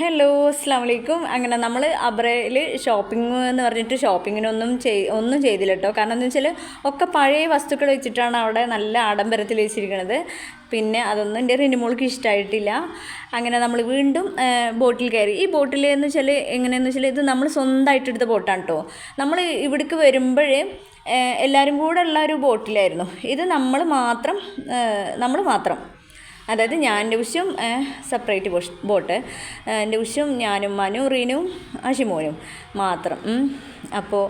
Hello അസ്സാം വലൈക്കും. അങ്ങനെ നമ്മൾ അബ്രയിൽ ഷോപ്പിംഗ് എന്ന് പറഞ്ഞിട്ട് ഒന്നും ചെയ്തില്ല കേട്ടോ. കാരണം എന്താ വെച്ചാൽ ഒക്കെ പഴയ വസ്തുക്കൾ വെച്ചിട്ടാണ് അവിടെ നല്ല ആഡംബരത്തിൽ വെച്ചിരിക്കുന്നത്. പിന്നെ അതൊന്നും എൻ്റെ റിനിമോൾക്ക് ഇഷ്ടമായിട്ടില്ല. അങ്ങനെ നമ്മൾ വീണ്ടും ബോട്ടിൽ കയറി. ഈ ബോട്ടിൽ എന്ന് വെച്ചാൽ എങ്ങനെയാണെന്ന് വെച്ചാൽ ഇത് നമ്മൾ സ്വന്തമായിട്ട് എടുത്ത ബോട്ടാണ് കേട്ടോ. നമ്മൾ ഇവിടേക്ക് വരുമ്പോഴേ എല്ലാവരും കൂടെ ഉള്ള ഒരു ബോട്ടിലായിരുന്നു ഇത്. നമ്മൾ മാത്രം അതായത് ഞാൻ എൻ്റെ ഉഷും സെപ്പറേറ്റ് ബോട്ട്, എൻ്റെ ഉഷും ഞാനും മനു റീനും അഷിമോനും മാത്രം. അപ്പോൾ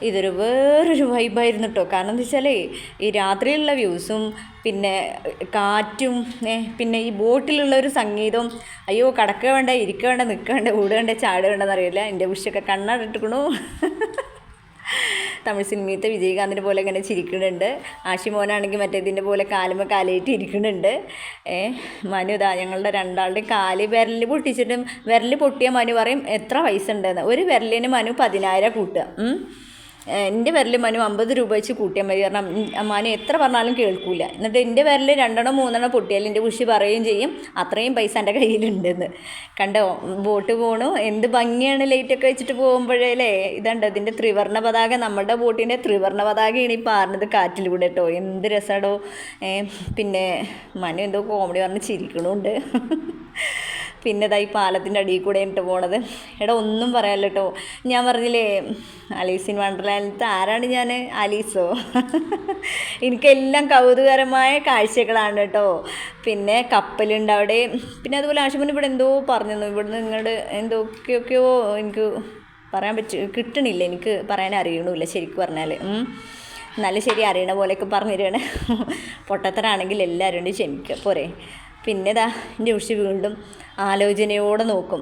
ഇതൊരു വേറൊരു വൈബായിരുന്നു കേട്ടോ. കാരണം എന്താ വെച്ചാൽ ഈ രാത്രിയിലുള്ള വ്യൂസും പിന്നെ കാറ്റും പിന്നെ ഈ ബോട്ടിലുള്ള ഒരു സംഗീതവും. അയ്യോ കടക്കുക വേണ്ട, ഇരിക്കുക വേണ്ട, നിൽക്കുക വേണ്ട, ഓടുക വേണ്ട, ചാടുക വേണ്ടെന്നറിയില്ല. എൻ്റെ ഉഷൊക്കെ കണ്ണടട്ടിക്കണു. തമിഴ് സിനിമയത്തെ വിജയകാന്തിനെ പോലെ ഇങ്ങനെ ചിരിക്കുന്നുണ്ട്. ആഷിമോനാണെങ്കിൽ മറ്റേതിൻ്റെ പോലെ കാലുമ്പോൾ കാലേറ്റ് ഇരിക്കുന്നുണ്ട്. മനു ഇതാ ഞങ്ങളുടെ രണ്ടാളുടെ കാല് വിരൽ പൊട്ടിയ മനു പറയും എത്ര പൈസ ഉണ്ടെന്ന്. ഒരു വിരലിന് മനു 10,000 കൂട്ടുക. എൻ്റെ വിരൽ മനു 50 രൂപ വെച്ച് കൂട്ടിയാൽ മതി. കാരണം മനു എത്ര പറഞ്ഞാലും കേൾക്കൂല. എന്നിട്ട് എൻ്റെ വിരൽ 2-3 പൊട്ടിയാൽ എൻ്റെ ഉഷി പറയുകയും ചെയ്യും അത്രയും പൈസ എൻ്റെ കയ്യിലുണ്ടെന്ന്. കണ്ടോ ബോട്ട് പോണു, എന്ത് ഭംഗിയാണ് ലൈറ്റൊക്കെ വെച്ചിട്ട് പോകുമ്പോഴേ. ഇതുണ്ട് ഇതിൻ്റെ ത്രിവർണ്ണ പതാക, നമ്മുടെ ബോട്ടിൻ്റെ ത്രിവർണ്ണ പതാകയാണ് ഈ പാറുന്നത് കാറ്റിലൂടെ കേട്ടോ. എന്ത് രസമാടോ. പിന്നെ മനു എന്തോ കോമഡി പറഞ്ഞ് ചിരിക്കണുണ്ട്. പിന്നെ ഇതാ ഈ പാലത്തിൻ്റെ അടിയിൽ കൂടെ ഇട്ട് പോണത്. ഒന്നും പറയാമല്ലോ കേട്ടോ. ഞാൻ പറഞ്ഞില്ലേ അലീസ് ഇൻ വണ്ടർലാൻഡിലത്തെ ആരാണ് ഞാൻ, ആലീസോ. എനിക്കെല്ലാം കൗതുകരമായ കാഴ്ചകളാണ് കേട്ടോ. പിന്നെ കപ്പലുണ്ട് അവിടെ. പിന്നെ അതുപോലെ ആശുപത്രി ഇവിടെ എന്തോ പറഞ്ഞു, ഇവിടുന്ന് നിങ്ങളുടെ എന്തൊക്കെയൊക്കെയോ എനിക്ക് പറയാൻ കിട്ടണില്ല, എനിക്ക് പറയാൻ അറിയണമില്ല ശരിക്കും പറഞ്ഞാൽ. നല്ല ശരി അറിയണ പോലെയൊക്കെ പറഞ്ഞു തരികയാണ്. പൊട്ടത്തരാണെങ്കിൽ എല്ലാവരും ക്ഷമിക്കുക പോരെ. പിന്നെ ഇതാ എൻ്റെ ഉഷി വീണ്ടും ആലോചനയോടെ നോക്കും.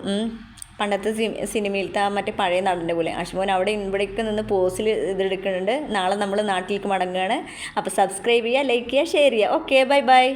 പണ്ടത്തെ സിനിമയിലത്തെ മറ്റേ പഴയ നടൻ്റെ പോലെ. അശ്മോൻ അവിടെ ഇവിടേക്ക് നിന്ന് പോസിൽ ഇതെടുക്കുന്നുണ്ട്. നാളെ നമ്മൾ നാട്ടിലേക്ക് മടങ്ങുകയാണ്. അപ്പോൾ സബ്സ്ക്രൈബ് ചെയ്യുക, ലൈക്ക് ചെയ്യുക, ഷെയർ ചെയ്യുക. Okay bye bye.